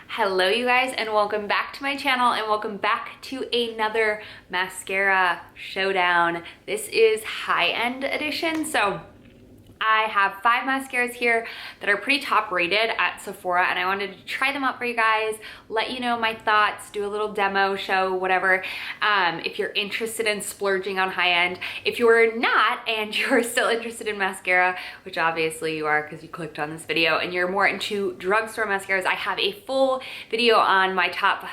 Hello you guys, and welcome back to my channel, and welcome back to another mascara showdown. This is high-end edition, so I have 5 mascaras here that are pretty top rated at Sephora, and I wanted to try them out for you guys, let you know my thoughts, do a little demo show, whatever. If you're interested in splurging on high end. If you're not and you're still interested in mascara, which obviously you are because you clicked on this video, and you're more into drugstore mascaras, I have a full video on my top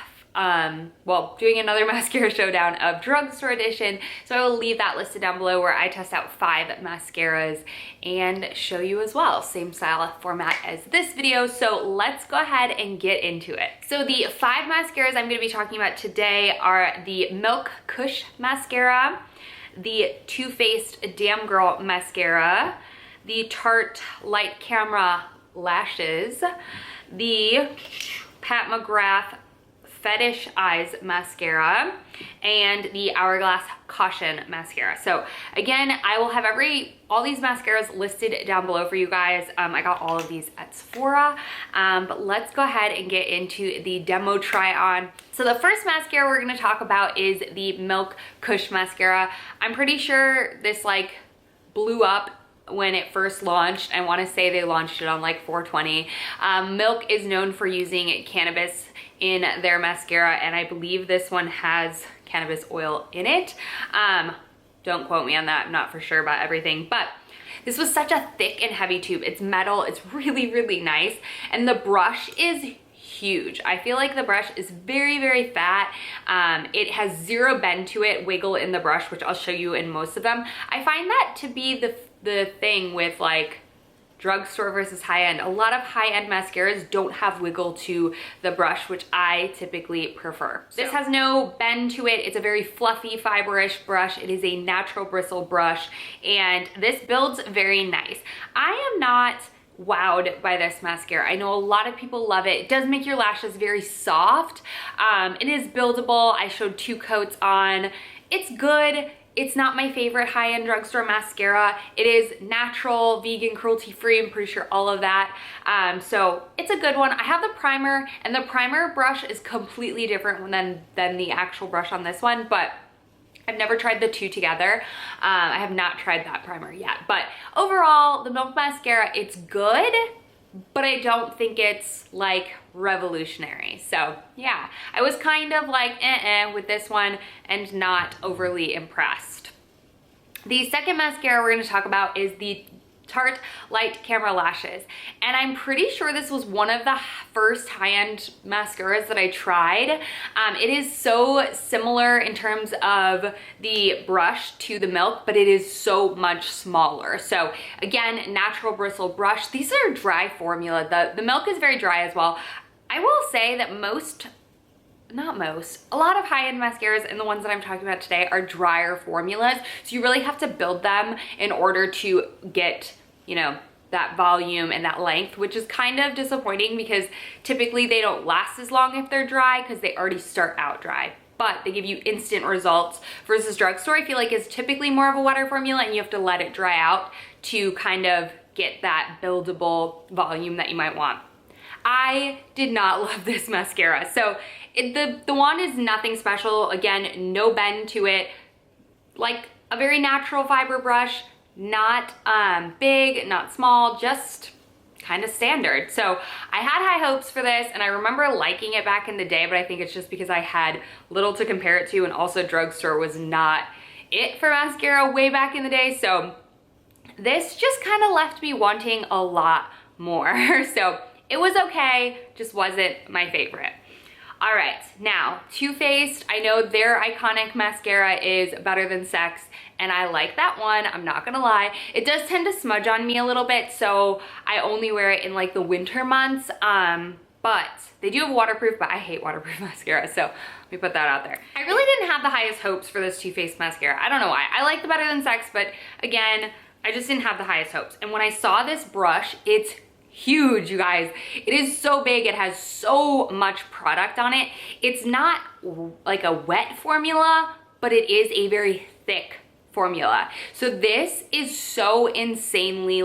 doing another mascara showdown of drugstore edition, so I will leave that listed down below, where I test out 5 mascaras and show you as well. Same style format as this video, so let's go ahead and get into it. So the 5 mascaras I'm going to be talking about today are the Milk Kush mascara, the Toofaced Damn Girl mascara, the Tarte Light Camera lashes, the Mcgrath Fetish Eyes mascara, and the Hourglass Caution mascara. So again, I will have all these mascaras listed down below for you guys. I got all of these at Sephora, but let's go ahead and get into the demo try on. So the first mascara we're going to talk about is the Milk Kush mascara. I'm pretty sure this blew up when it first launched. I want to say they launched it on like 420. Milk is known for using cannabis in their mascara, and I believe this one has cannabis oil in it. Don't quote me on that, I'm not for sure about everything, but this was such a thick and heavy tube. It's metal, it's really, really nice, and the brush is huge. I feel like the brush is very, very fat. It has zero bend to it, wiggle in the brush, which I'll show you in most of them. I find that to be the thing with drugstore versus high-end. A lot of high-end mascaras don't have wiggle to the brush, which I typically prefer. This has no bend to it. It's a very fluffy, fiber-ish brush. It is a natural bristle brush, and this builds very nice. I am not wowed by this mascara. I know a lot of people love it. It does make your lashes very soft. It is buildable. I showed 2 coats on. It's good. It's not my favorite high-end drugstore mascara. It is natural, vegan, cruelty-free, I'm pretty sure all of that. So it's a good one. I have the primer, and the primer brush is completely different than the actual brush on this one, but I've never tried the 2 together. I have not tried that primer yet. But overall, the Milk mascara, it's good, but I don't think it's revolutionary. So yeah, I was kind of with this one and not overly impressed. The second mascara we're gonna talk about is the Tarte Light Camera Lashes, and I'm pretty sure this was one of the first high-end mascaras that I tried. It is so similar in terms of the brush to the Milk, but it is so much smaller. So again, natural bristle brush. These are dry formula. The Milk is very dry as well. I will say that a lot of high-end mascaras, and the ones that I'm talking about today, are drier formulas, so you really have to build them in order to get, that volume and that length, which is kind of disappointing because typically they don't last as long if they're dry because they already start out dry, but they give you instant results. Versus drugstore, I feel like, is typically more of a wetter formula, and you have to let it dry out to kind of get that buildable volume that you might want. I did not love this mascara. So the wand is nothing special. Again, no bend to it. Like a very natural fiber brush, not big, not small, just kind of standard. So I had high hopes for this, and I remember liking it back in the day, but I think it's just because I had little to compare it to, and also drugstore was not it for mascara way back in the day. So this just kind of left me wanting a lot more. So it was okay, just wasn't my favorite. All right, now Toofaced. I know their iconic mascara is Better Than Sex, and I like that one, I'm not gonna lie. It does tend to smudge on me a little bit, so I only wear it in the winter months. But they do have waterproof, but I hate waterproof mascara, so let me put that out there. I really didn't have the highest hopes for this Toofaced mascara. I don't know why. I like the Better Than Sex, but again, I just didn't have the highest hopes. And when I saw this brush, it's huge, you guys. It is so big. It has so much product on it. It's not like a wet formula, but it is a very thick formula. So this is so insanely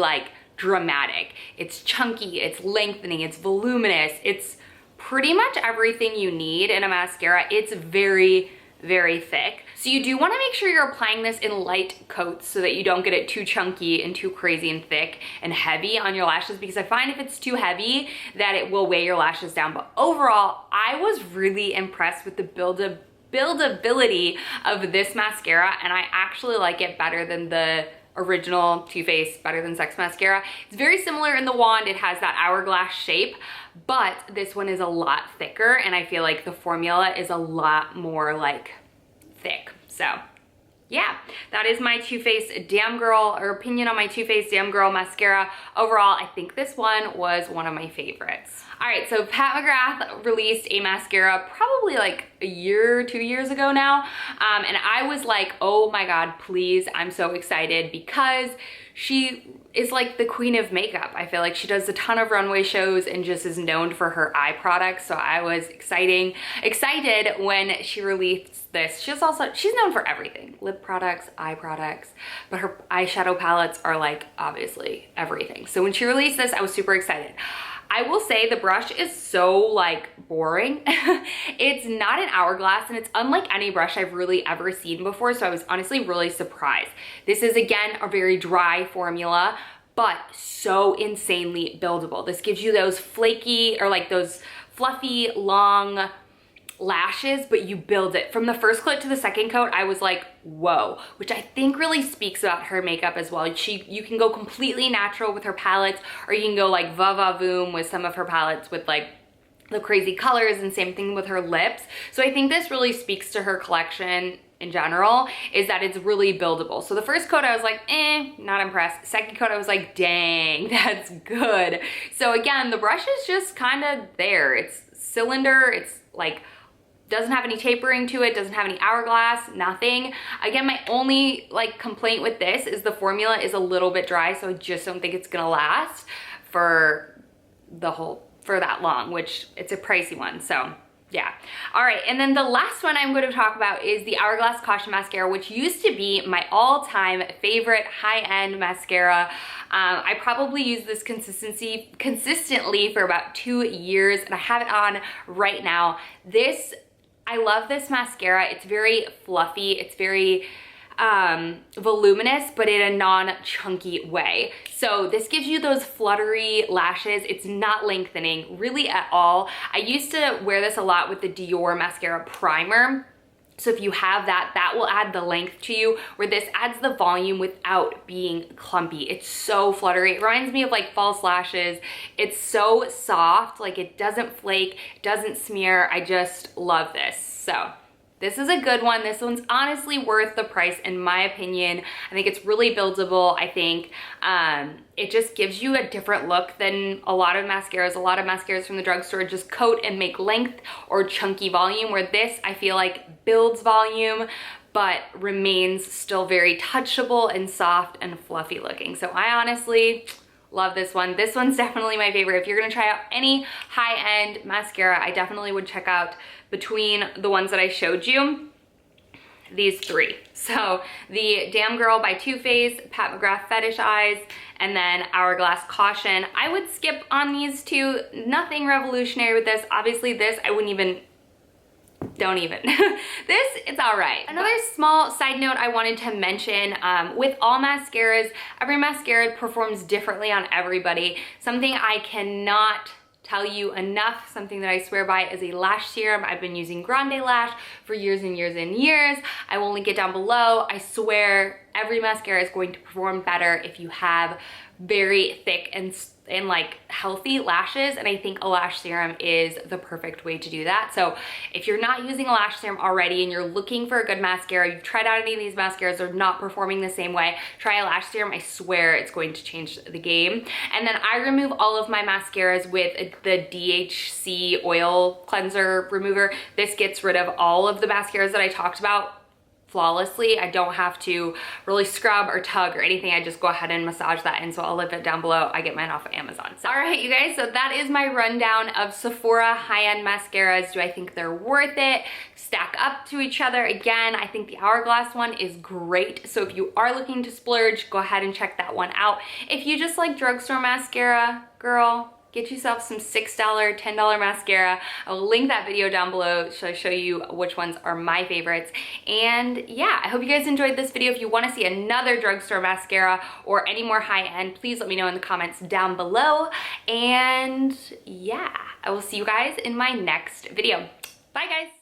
dramatic. It's chunky, it's lengthening, it's voluminous, it's pretty much everything you need in a mascara. It's very, very thick. So you do want to make sure you're applying this in light coats so that you don't get it too chunky and too crazy and thick and heavy on your lashes, because I find if it's too heavy that it will weigh your lashes down. But overall, I was really impressed with the buildability of this mascara, and I actually like it better than the original Too Faced Better Than Sex mascara. It's very similar in the wand. It has that hourglass shape, but this one is a lot thicker, and I feel like the formula is a lot more like thick. So yeah, that is my Too Faced Damn Girl, or opinion on my Too Faced Damn Girl mascara. Overall, I think this one was one of my favorites. All right, so Pat McGrath released a mascara probably like a year, 2 years ago now. And I was like, oh my God, please, I'm so excited, because she is like the queen of makeup. I feel like she does a ton of runway shows and just is known for her eye products. So I was excited when she released this. She's known for everything, lip products, eye products, but her eyeshadow palettes are like obviously everything. So when she released this, I was super excited. I will say the brush is so like boring. It's not an hourglass, and it's unlike any brush I've really ever seen before. So I was honestly really surprised. This is again a very dry formula, but so insanely buildable. This gives you those flaky, or like those fluffy, long lashes, but you build it. From the first coat to the second coat, I was like, whoa, which I think really speaks about her makeup as well. You can go completely natural with her palettes, or you can go like va-va-voom with some of her palettes with like the crazy colors, and same thing with her lips. So I think this really speaks to her collection in general, is that it's really buildable. So the first coat I was like, not impressed. Second coat I was like, dang, that's good. So again, the brush is just kind of there. It's cylinder, it's like, doesn't have any tapering to it, doesn't have any hourglass, nothing. Again, my only like complaint with this is the formula is a little bit dry, so I just don't think it's gonna last for that long, which it's a pricey one, so yeah. All right, and then the last one I'm going to talk about is the Hourglass Caution Mascara, which used to be my all-time favorite high-end mascara. I probably use this consistently for about 2 years, and I have it on right now. I love this mascara. It's very fluffy. It's very voluminous, but in a non-chunky way. So this gives you those fluttery lashes. It's not lengthening really at all. I used to wear this a lot with the Dior mascara primer. So if you have that, that will add the length to you, where this adds the volume without being clumpy. It's so fluttery. It reminds me of like false lashes. It's so soft, like it doesn't flake, doesn't smear. I just love this. So this is a good one. This one's honestly worth the price in my opinion. I think it's really buildable. I think it just gives you a different look than a lot of mascaras. A lot of mascaras from the drugstore just coat and make length or chunky volume, where this I feel like builds volume but remains still very touchable and soft and fluffy looking. So I honestly love this one. This one's definitely my favorite. If you're gonna try out any high-end mascara, I definitely would check out, between the ones that I showed you, these three. So the Damn Girl by Too Faced, Pat McGrath Fetish Eyes, and then Hourglass Caution. I would skip on these two. Nothing revolutionary with this. Obviously this, I wouldn't even, don't even. This, it's all right. Another small side note I wanted to mention, with all mascaras, every mascara performs differently on everybody. Something I cannot tell you enough, something that I swear by, is a lash serum. I've been using Grande Lash for years and years and years. I will link it down below. I swear every mascara is going to perform better if you have very thick and like healthy lashes, and I think a lash serum is the perfect way to do that. So if you're not using a lash serum already and you're looking for a good mascara, you've tried out any of these mascaras, they're not performing the same way, try a lash serum. I swear it's going to change the game. And then I remove all of my mascaras with the DHC oil cleanser remover. This gets rid of all of the mascaras that I talked about flawlessly. I don't have to really scrub or tug or anything. I just go ahead and massage that in. So I'll link it down below. I get mine off of Amazon. So, all right, you guys, so that is my rundown of Sephora high-end mascaras. Do I think they're worth it? Stack up to each other. Again, I think the Hourglass one is great. So if you are looking to splurge, go ahead and check that one out. If you just like drugstore mascara, girl, get yourself some $6, $10 mascara. I will link that video down below so I show you which ones are my favorites. And yeah, I hope you guys enjoyed this video. If you want to see another drugstore mascara or any more high-end, please let me know in the comments down below. And yeah, I will see you guys in my next video. Bye guys.